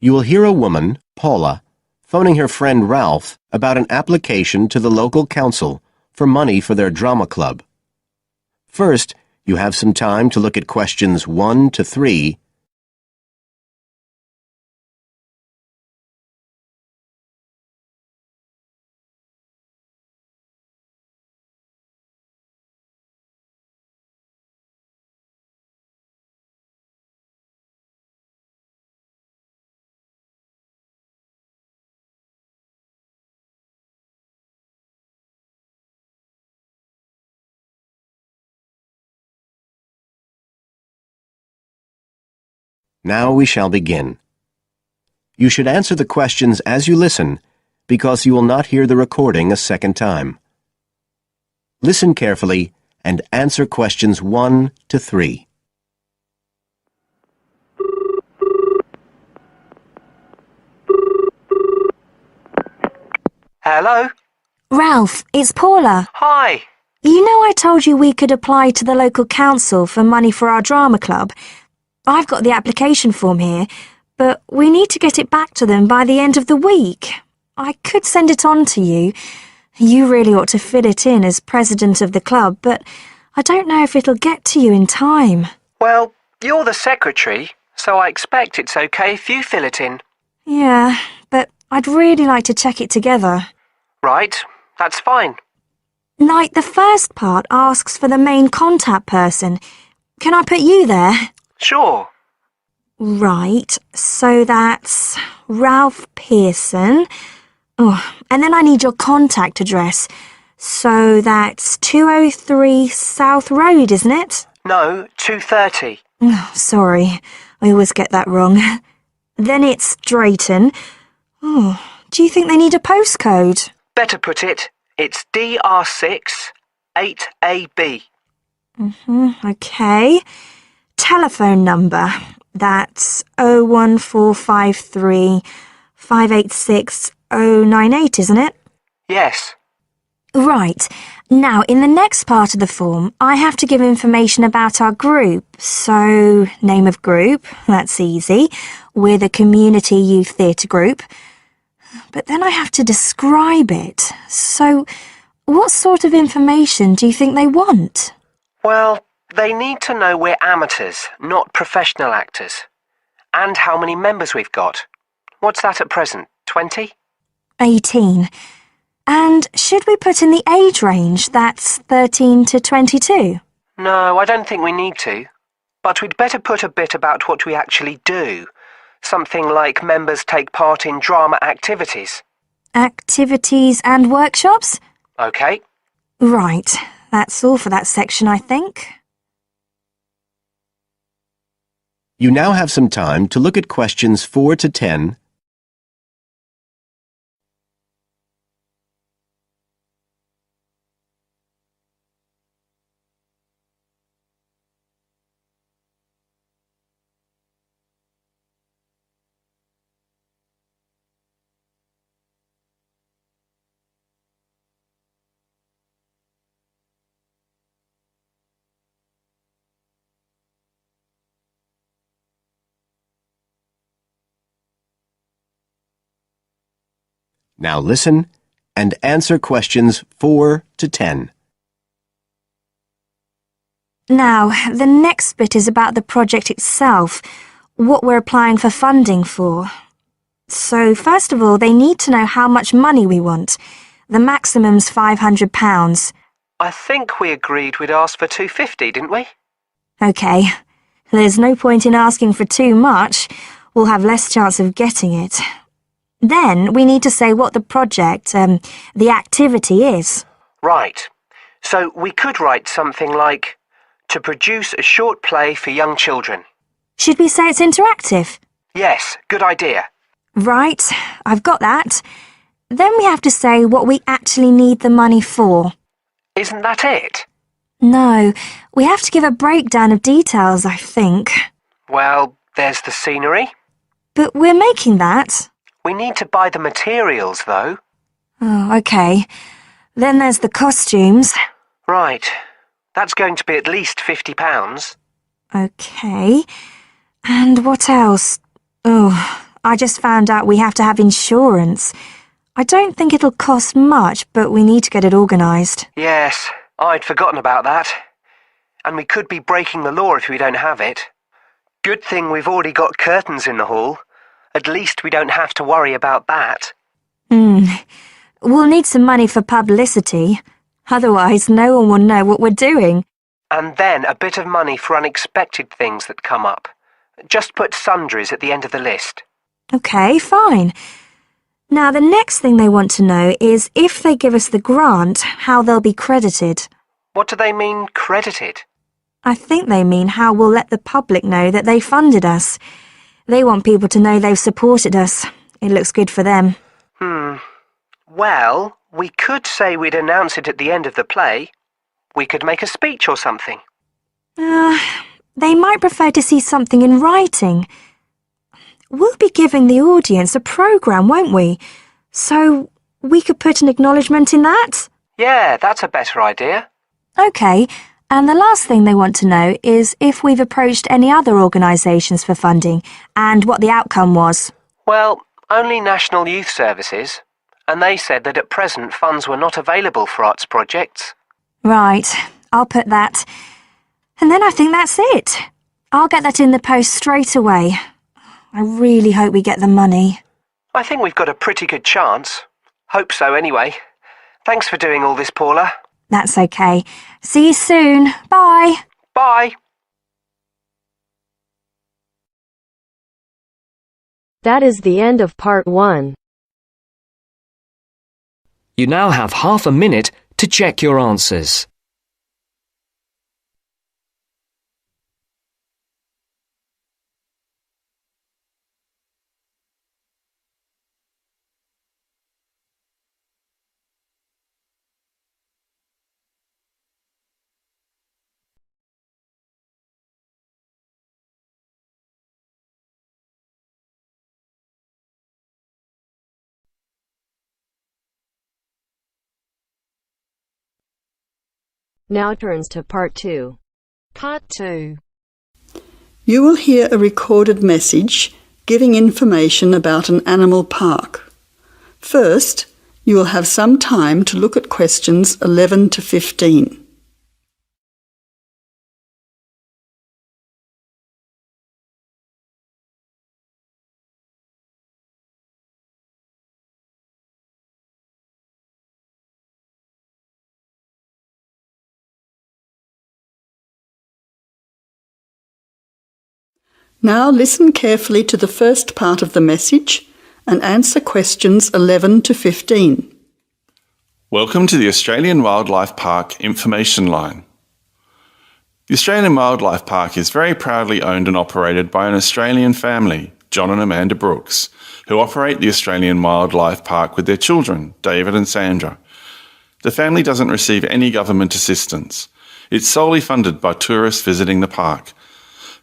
You will hear a woman, Paula, phoning her friend Ralph about an application to the local council for money for their drama club. First, you have some time to look at questions 1 to 3. Now we shall begin. You should answer the questions as you listen, because you will not hear the recording a second time. Listen carefully and answer questions 1 to 3. Hello? Ralph, it's Paula. Hi. You know I told you we could apply to the local council for money for our drama club? I've got the application form here, but we need to get it back to them by the end of the week. I could send it on to you. You really ought to fill it in as president of the club, but I don't know if it'll get to you in time. Well, you're the secretary, so I expect it's okay if you fill it in. Yeah, but I'd really like to check it together. Right, that's fine. Like, the first part asks for the main contact person. Can I put you there? Sure. Right, so that's Ralph Pearson. Oh, and then I need your contact address. So that's 203 South Road, isn't it? No, 2:30. Oh, sorry, I always get that wrong. Then it's Drayton. Oh, do you think they need a postcode? Better put it, it's DR6 8AB. Okay. Telephone number. That's 01453 586 098, isn't it? Yes. Right. Now, in the next part of the form, I have to give information about our group. So, name of group, that's easy. We're the Community Youth Theatre Group. But then I have to describe it. So, what sort of information do you think they want? Well, they need to know we're amateurs, not professional actors. And how many members we've got. What's that at present, 20? 18. And should we put in the age range, that's 13 to 22? No, I don't think we need to. But we'd better put a bit about what we actually do. Something like members take part in drama activities. Activities and workshops? OK. Right. That's all for that section, I think. You now have some time to look at questions 4 to 10. Now listen and answer questions 4 to 10. Now, the next bit is about the project itself, what we're applying for funding for. So, first of all, they need to know how much money we want. The maximum's £500. I think we agreed we'd ask for 250, didn't we? OK. There's no point in asking for too much. We'll have less chance of getting it. Then we need to say what the project, the activity is. Right. So we could write something like, to produce a short play for young children. Should we say it's interactive? Yes, good idea. Right, I've got that. Then we have to say what we actually need the money for. Isn't that it? No, we have to give a breakdown of details, I think. Well, there's the scenery. But we're making that. We need to buy the materials, though. Oh, OK. Then there's the costumes. Right. That's going to be at least £50. OK. And what else? Oh, I just found out we have to have insurance. I don't think it'll cost much, but we need to get it organised. Yes, I'd forgotten about that. And we could be breaking the law if we don't have it. Good thing we've already got curtains in the hall. At least we don't have to worry about that. We'll need some money for publicity. Otherwise, no one will know what we're doing. And then a bit of money for unexpected things that come up. Just put sundries at the end of the list. OK, fine. Now, the next thing they want to know is if they give us the grant, how they'll be credited. What do they mean, credited? I think they mean how we'll let the public know that they funded us. They want people to know they've supported us. It looks good for them. Well, we could say we'd announce it at the end of the play. We could make a speech or something. They might prefer to see something in writing. We'll be giving the audience a programme, won't we? So we could put an acknowledgement in that? Yeah, that's a better idea. OK, and the last thing they want to know is if we've approached any other organisations for funding and what the outcome was. Well, only National Youth Services. And they said that at present funds were not available for arts projects. Right, I'll put that. And then I think that's it. I'll get that in the post straight away. I really hope we get the money. I think we've got a pretty good chance. Hope so anyway. Thanks for doing all this, Paula. That's OK. See you soon. Bye. Bye. That is the end of part 1. You now have half a minute to check your answers. Now turns to part 2. Part 2. You will hear a recorded message giving information about an animal park. First, you will have some time to look at questions 11 to 15. Now listen carefully to the first part of the message and answer questions 11 to 15. Welcome to the Australian Wildlife Park Information Line. The Australian Wildlife Park is very proudly owned and operated by an Australian family, John and Amanda Brooks, who operate the Australian Wildlife Park with their children, David and Sandra. The family doesn't receive any government assistance. It's solely funded by tourists visiting the park.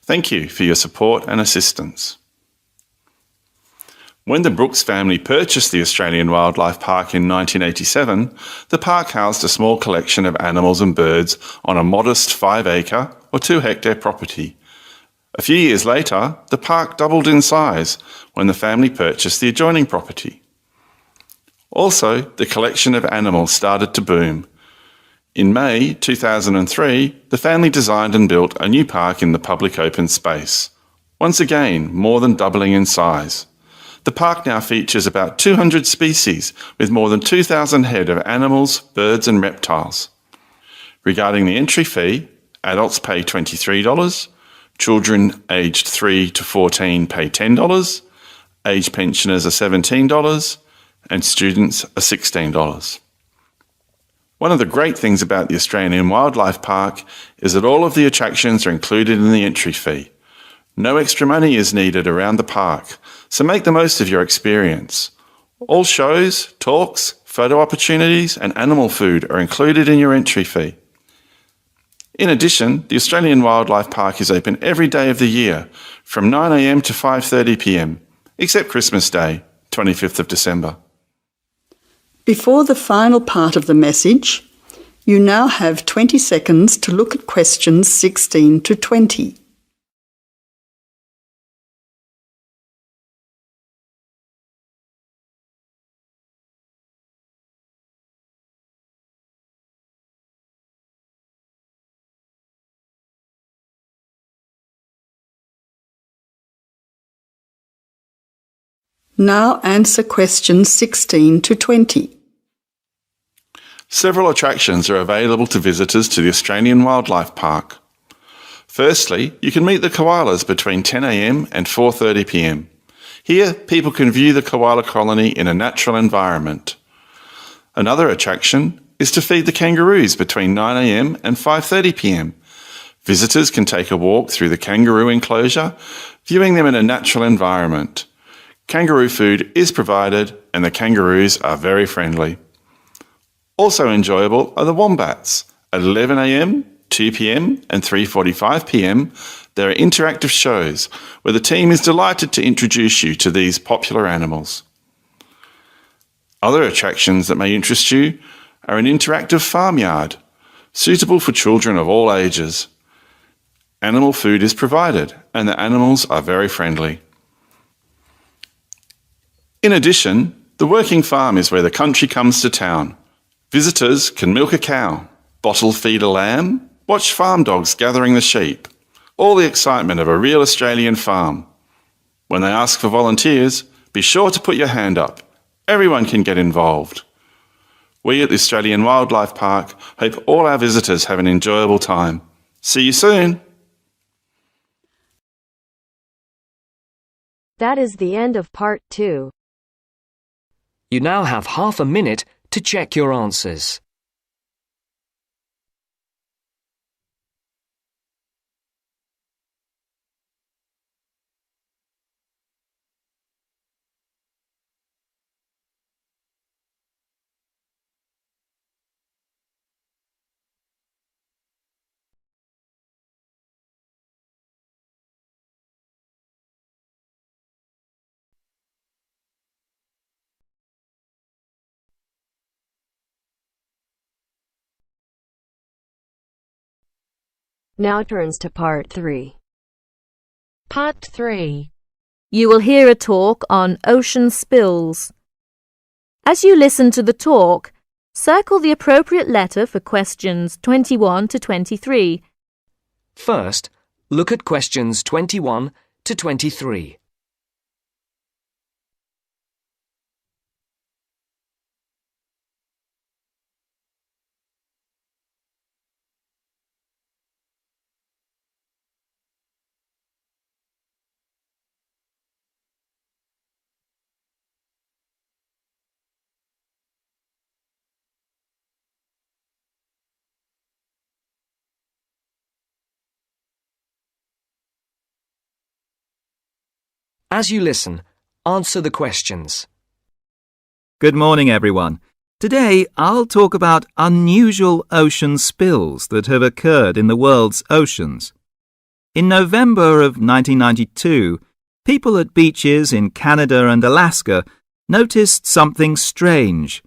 Thank you for your support and assistance. When the Brooks family purchased the Australian Wildlife Park in 1987, the park housed a small collection of animals and birds on a modest 5-acre or 2-hectare property. A few years later, the park doubled in size when the family purchased the adjoining property. Also, the collection of animals started to boom. In May 2003, the family designed and built a new park in the public open space. Once again, more than doubling in size. The park now features about 200 species with more than 2,000 head of animals, birds and reptiles. Regarding the entry fee, adults pay $23, children aged 3 to 14 pay $10, age pensioners are $17 and students are $16. One of the great things about the Australian Wildlife Park is that all of the attractions are included in the entry fee. No extra money is needed around the park, so make the most of your experience. All shows, talks, photo opportunities and animal food are included in your entry fee. In addition, the Australian Wildlife Park is open every day of the year from 9 a.m. to 5:30 p.m, except Christmas Day, 25th of December. Before the final part of the message, you now have 20 seconds to look at questions 16 to 20. Now answer questions 16 to 20. Several attractions are available to visitors to the Australian Wildlife Park. Firstly, you can meet the koalas between 10 a.m. and 4:30 p.m. Here, people can view the koala colony in a natural environment. Another attraction is to feed the kangaroos between 9 a.m. and 5:30 p.m. Visitors can take a walk through the kangaroo enclosure, viewing them in a natural environment. Kangaroo food is provided and the kangaroos are very friendly. Also enjoyable are the wombats. At 11 a.m, 2 p.m. and 3:45 p.m, there are interactive shows where the team is delighted to introduce you to these popular animals. Other attractions that may interest you are an interactive farmyard, suitable for children of all ages. Animal food is provided and the animals are very friendly. In addition, the working farm is where the country comes to town. Visitors can milk a cow, bottle feed a lamb, watch farm dogs gathering the sheep. All the excitement of a real Australian farm. When they ask for volunteers, be sure to put your hand up. Everyone can get involved. We at the Australian Wildlife Park hope all our visitors have an enjoyable time. See you soon! That is the end of part 2. You now have half a minute to check your answers. Now turns to part 3. Part 3. You will hear a talk on ocean spills. As you listen to the talk, circle the appropriate letter for questions 21 to 23. First, look at questions 21 to 23. As you listen, answer the questions. Good morning, everyone. Today, I'll talk about unusual ocean spills that have occurred in the world's oceans. In November of 1992, people at beaches in Canada and Alaska noticed something strange.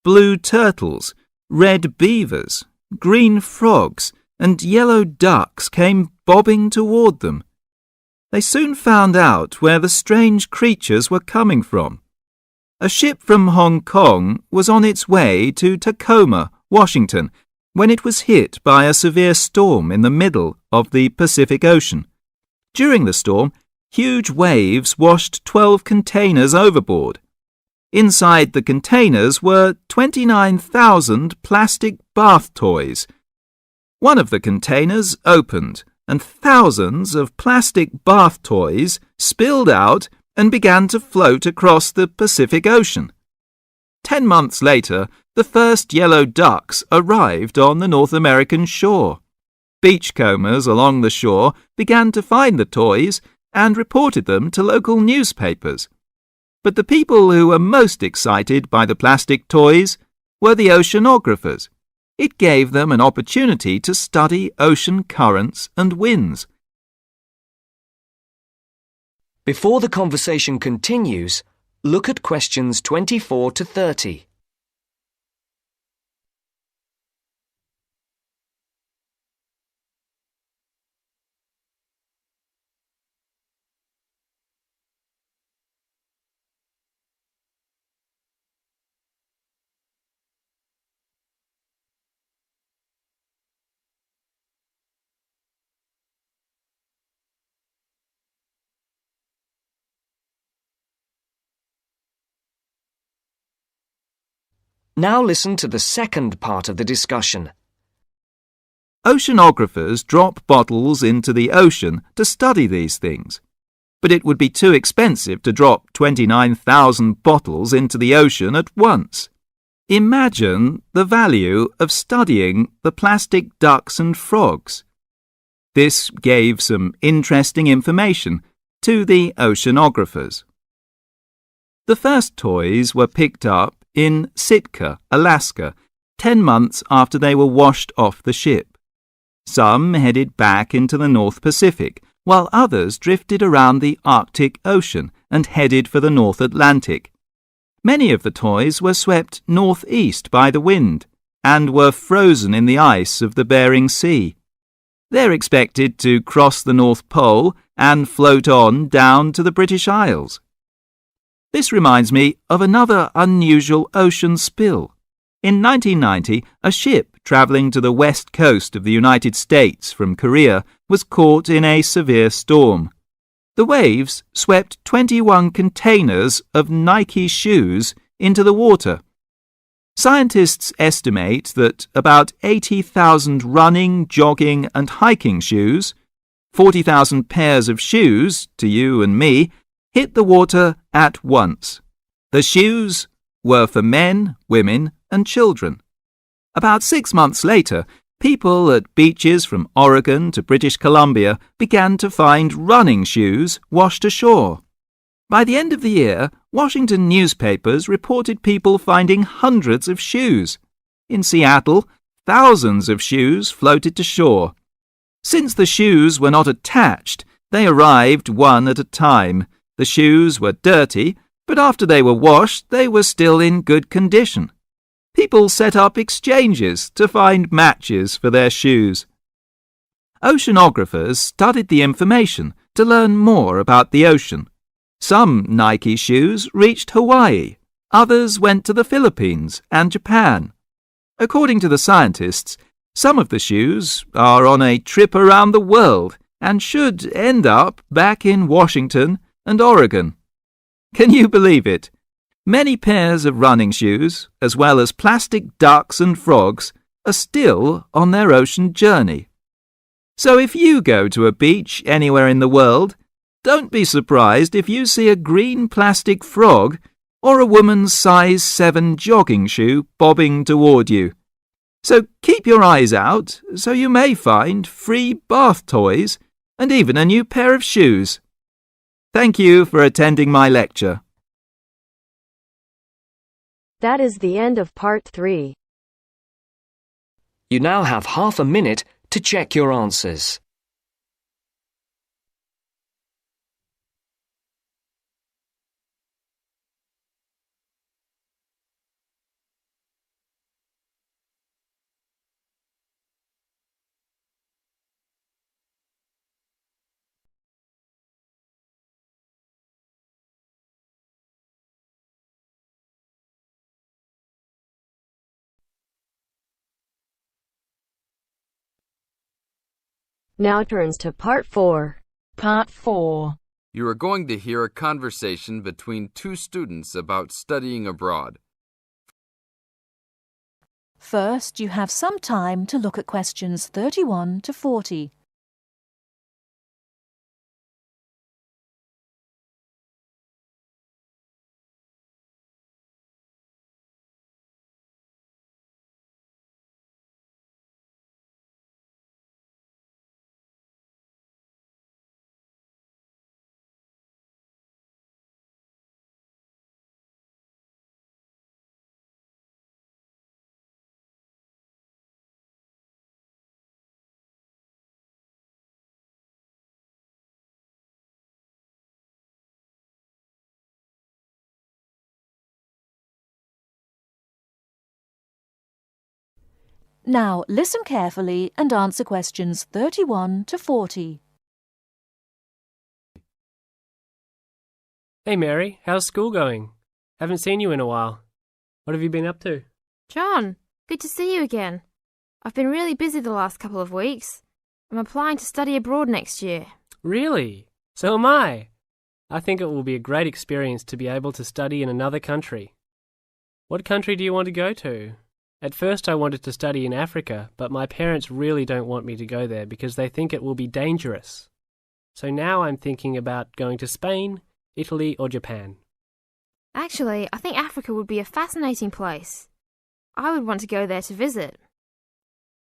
Blue turtles, red beavers, green frogs, and yellow ducks came bobbing toward them. They soon found out where the strange creatures were coming from. A ship from Hong Kong was on its way to Tacoma, Washington, when it was hit by a severe storm in the middle of the Pacific Ocean. During the storm, huge waves washed 12 containers overboard. Inside the containers were 29,000 plastic bath toys. One of the containers opened, and thousands of plastic bath toys spilled out and began to float across the Pacific Ocean. 10 months later, the first yellow ducks arrived on the North American shore. Beachcombers along the shore began to find the toys and reported them to local newspapers. But the people who were most excited by the plastic toys were the oceanographers. It gave them an opportunity to study ocean currents and winds. Before the conversation continues, look at questions 24 to 30. Now listen to the second part of the discussion. Oceanographers drop bottles into the ocean to study these things. But it would be too expensive to drop 29,000 bottles into the ocean at once. Imagine the value of studying the plastic ducks and frogs. This gave some interesting information to the oceanographers. The first toys were picked up in Sitka, Alaska, 10 months after they were washed off the ship. Some headed back into the North Pacific, while others drifted around the Arctic Ocean and headed for the North Atlantic. Many of the toys were swept northeast by the wind and were frozen in the ice of the Bering Sea. They're expected to cross the North Pole and float on down to the British Isles. This reminds me of another unusual ocean spill. In 1990, a ship travelling to the west coast of the United States from Korea was caught in a severe storm. The waves swept 21 containers of Nike shoes into the water. Scientists estimate that about 80,000 running, jogging and hiking shoes, 40,000 pairs of shoes, to you and me, hit the water at once. The shoes were for men, women and children. About 6 months later, people at beaches from Oregon to British Columbia began to find running shoes washed ashore. By the end of the year, Washington newspapers reported people finding hundreds of shoes. In Seattle, thousands of shoes floated to shore. Since the shoes were not attached, they arrived one at a time. The shoes were dirty, but after they were washed, they were still in good condition. People set up exchanges to find matches for their shoes. Oceanographers studied the information to learn more about the ocean. Some Nike shoes reached Hawaii. Others went to the Philippines and Japan. According to the scientists, some of the shoes are on a trip around the world and should end up back in Washington and Oregon. Can you believe it? Many pairs of running shoes, as well as plastic ducks and frogs, are still on their ocean journey. So if you go to a beach anywhere in the world, don't be surprised if you see a green plastic frog or a woman's size 7 jogging shoe bobbing toward you. So keep your eyes out, so you may find free bath toys and even a new pair of shoes. Thank you for attending my lecture. That is the end of part 3. You now have half a minute to check your answers. Now turns to part 4. Part 4. You are going to hear a conversation between two students about studying abroad. First, you have some time to look at questions 31 to 40. Now, listen carefully and answer questions 31 to 40. Hey Mary, how's school going? Haven't seen you in a while. What have you been up to? John, good to see you again. I've been really busy the last couple of weeks. I'm applying to study abroad next year. Really? So am I. I think it will be a great experience to be able to study in another country. What country do you want to go to? At first I wanted to study in Africa, but my parents really don't want me to go there because they think it will be dangerous. So now I'm thinking about going to Spain, Italy or Japan. Actually, I think Africa would be a fascinating place. I would want to go there to visit.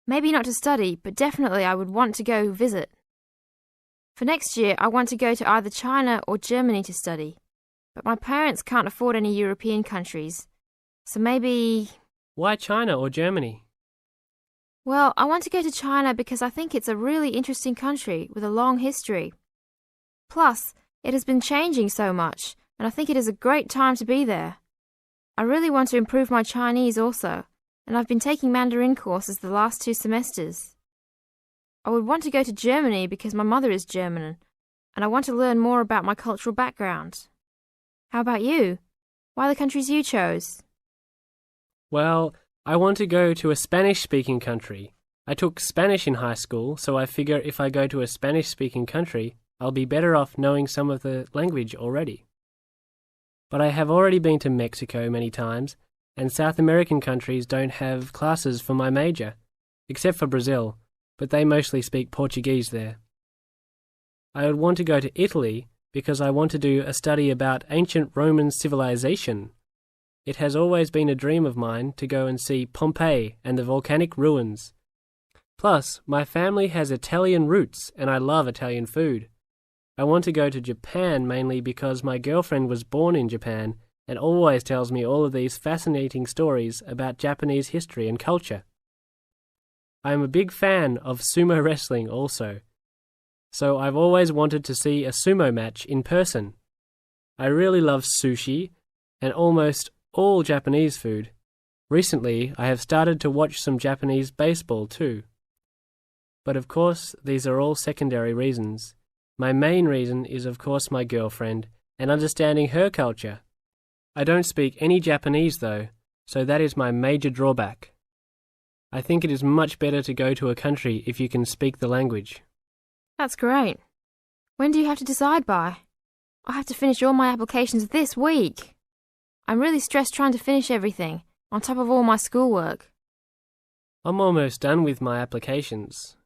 Maybe not to study, but definitely I would want to go visit. For next year, I want to go to either China or Germany to study, but my parents can't afford any European countries, so maybe... Why China or Germany? Well, I want to go to China because I think it's a really interesting country with a long history. Plus, it has been changing so much, and I think it is a great time to be there. I really want to improve my Chinese also, and I've been taking Mandarin courses the last 2 semesters. I would want to go to Germany because my mother is German, and I want to learn more about my cultural background. How about you? Why the countries you chose? Well, I want to go to a Spanish-speaking country. I took Spanish in high school, so I figure if I go to a Spanish-speaking country, I'll be better off knowing some of the language already. But I have already been to Mexico many times, and South American countries don't have classes for my major, except for Brazil, but they mostly speak Portuguese there. I would want to go to Italy because I want to do a study about ancient Roman civilization. It has always been a dream of mine to go and see Pompeii and the volcanic ruins. Plus, my family has Italian roots and I love Italian food. I want to go to Japan mainly because my girlfriend was born in Japan and always tells me all of these fascinating stories about Japanese history and culture. I am a big fan of sumo wrestling also, so I've always wanted to see a sumo match in person. I really love sushi and almost all Japanese food. Recently, I have started to watch some Japanese baseball too. But of course, these are all secondary reasons. My main reason is of course my girlfriend and understanding her culture. I don't speak any Japanese though, so that is my major drawback. I think it is much better to go to a country if you can speak the language. That's great. When do you have to decide by? I have to finish all my applications this week. I'm really stressed trying to finish everything, on top of all my schoolwork. I'm almost done with my applications.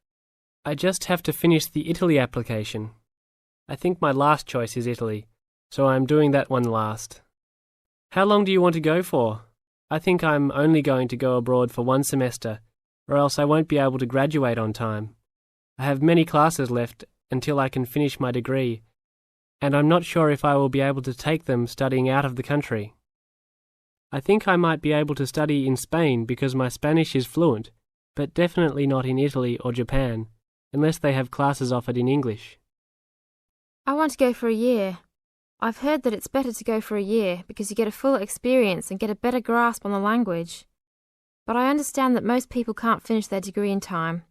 I just have to finish the Italy application. I think my last choice is Italy, so I'm doing that one last. How long do you want to go for? I think I'm only going to go abroad for 1 semester, or else I won't be able to graduate on time. I have many classes left until I can finish my degree, and I'm not sure if I will be able to take them studying out of the country. I think I might be able to study in Spain because my Spanish is fluent, but definitely not in Italy or Japan, unless they have classes offered in English. I want to go for a year. I've heard that it's better to go for a year because you get a full experience and get a better grasp on the language. But I understand that most people can't finish their degree in time.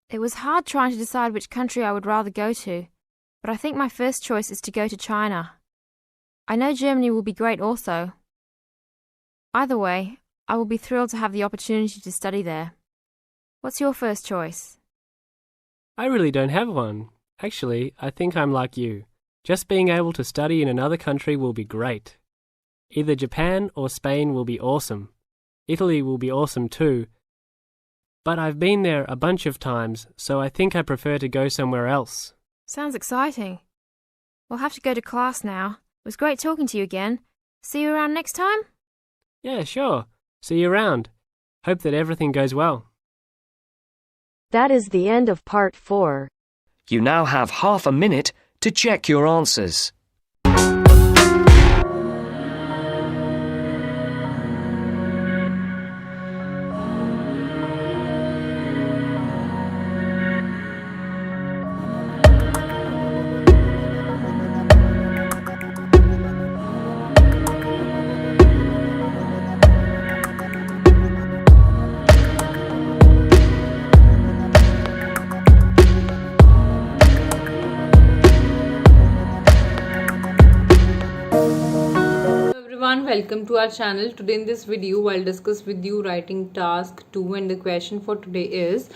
It was hard trying to decide which country I would rather go to, but I think my first choice is to go to China. I know Germany will be great also. Either way, I will be thrilled to have the opportunity to study there. What's your first choice? I really don't have one. Actually, I think I'm like you. Just being able to study in another country will be great. Either Japan or Spain will be awesome. Italy will be awesome too. But I've been there a bunch of times, so I think I prefer to go somewhere else. Sounds exciting. We'll have to go to class now. It was great talking to you again. See you around next time? Yeah, sure. See you around. Hope that everything goes well. That is the end of part 4. You now have half a minute to check your answers. Welcome to our channel. Today in this video I'll discuss with you writing task 2, and the question for today is: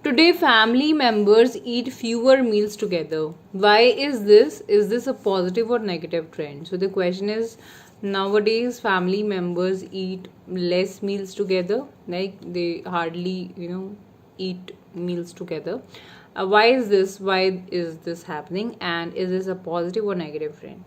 today family members eat fewer meals together. Why is this? Is this a positive or negative trend? So the question is, nowadays family members eat less meals together, like they hardly eat meals together. Why is this happening, and is this a positive or negative trend?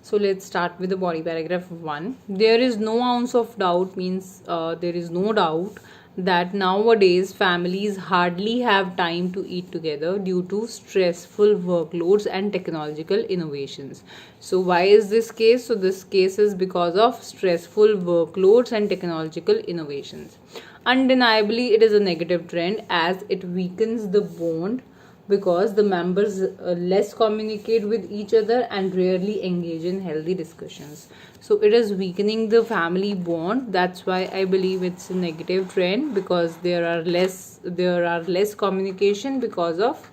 So let's start with the body paragraph 1. There is no ounce of doubt means there is no doubt that nowadays families hardly have time to eat together due to stressful workloads and technological innovations. So why is this case? So this case is because of stressful workloads and technological innovations. Undeniably, it is a negative trend as it weakens the bond because the members less communicate with each other and rarely engage in healthy discussions. So it is weakening the family bond. That's why I believe it's a negative trend, because there are less communication because of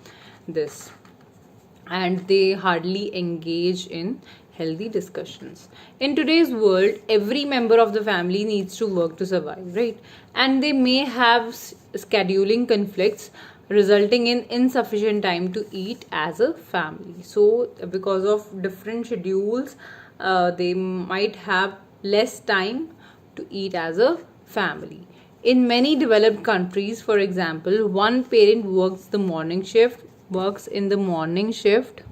this, and they hardly engage in healthy discussions. In today's world, every member of the family needs to work to survive, right? And they may have scheduling conflicts resulting in insufficient time to eat as a family. So because of different schedules, they might have less time to eat as a family. In many developed countries, for example, one parent works in the morning shift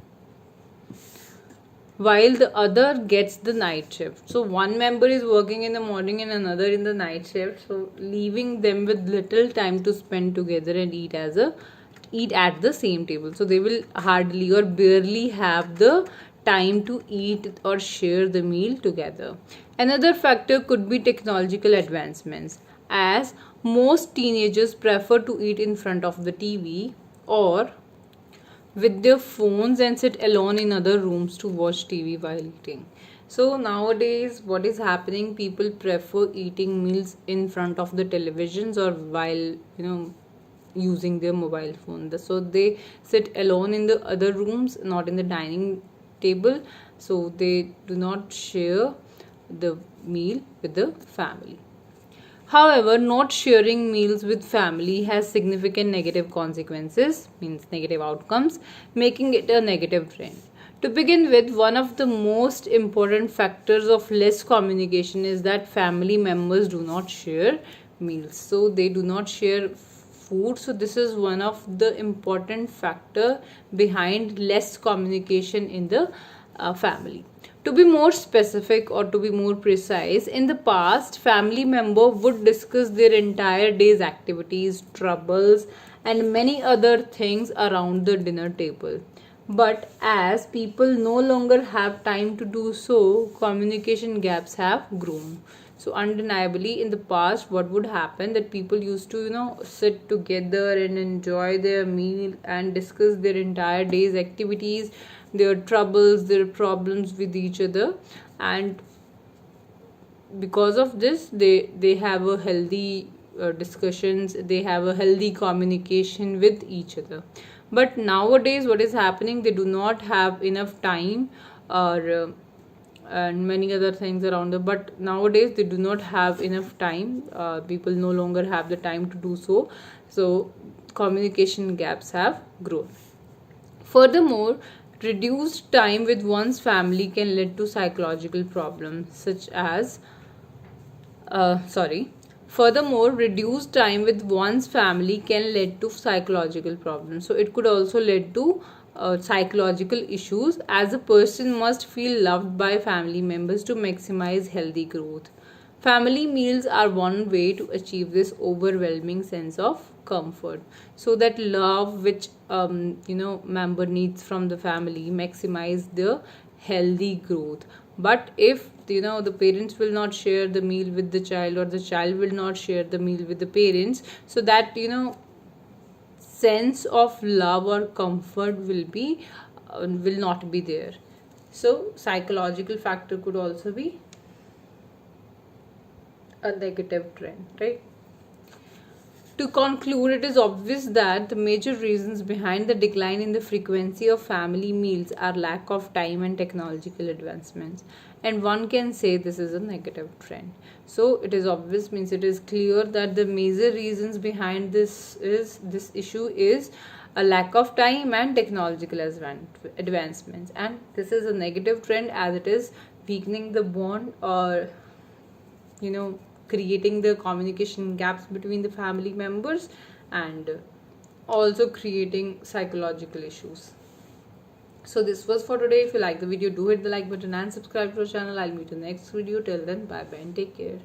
while the other gets the night shift. So one member is working in the morning and another in the night shift, so leaving them with little time to spend together and eat at the same table. So they will hardly or barely have the time to eat or share the meal together. Another factor could be technological advancements, as most teenagers prefer to eat in front of the TV or with their phones and sit alone in other rooms to watch TV while eating. So nowadays, what is happening? People prefer eating meals in front of the televisions or while using their mobile phone. So they sit alone in the other rooms, not in the dining table. So they do not share the meal with the family. However, not sharing meals with family has significant negative consequences, means negative outcomes, making it a negative trend. To begin with, one of the most important factors of less communication is that family members do not share meals. So they do not share food. So this is one of the important factor behind less communication in the family. To be more specific or to be more precise, in the past, family member would discuss their entire day's activities, troubles, and many other things around the dinner table. But as people no longer have time to do so, communication gaps have grown. So undeniably, in the past, what would happen that people used to sit together and enjoy their meal and discuss their entire day's activities, their troubles, their problems with each other, and because of this they have a healthy discussions, they have a healthy communication with each other. But nowadays what is happening, they do not have enough time or and many other things around them, but nowadays they do not have enough time. People no longer have the time to do so, so communication gaps have grown. Furthermore, reduced time with one's family can lead to psychological problems such as Furthermore, reduced time with one's family can lead to psychological problems. So it could also lead to psychological issues, as a person must feel loved by family members to maximize healthy growth. Family meals are one way to achieve this overwhelming sense of comfort. So that love which member needs from the family maximize the healthy growth. But if the parents will not share the meal with the child, or the child will not share the meal with the parents, so that sense of love or comfort will not be there. So psychological factor could also be a negative trend, right? To conclude, it is obvious that the major reasons behind the decline in the frequency of family meals are lack of time and technological advancements, and one can say this is a negative trend. So it is obvious, means it is clear that the major reasons behind this issue is a lack of time and technological advancements, and this is a negative trend as it is weakening the bond, or creating the communication gaps between the family members, and also creating psychological issues. So this was for today. If you like the video, do hit the like button and subscribe to our channel. I'll meet you in the next video. Till then, bye bye and take care.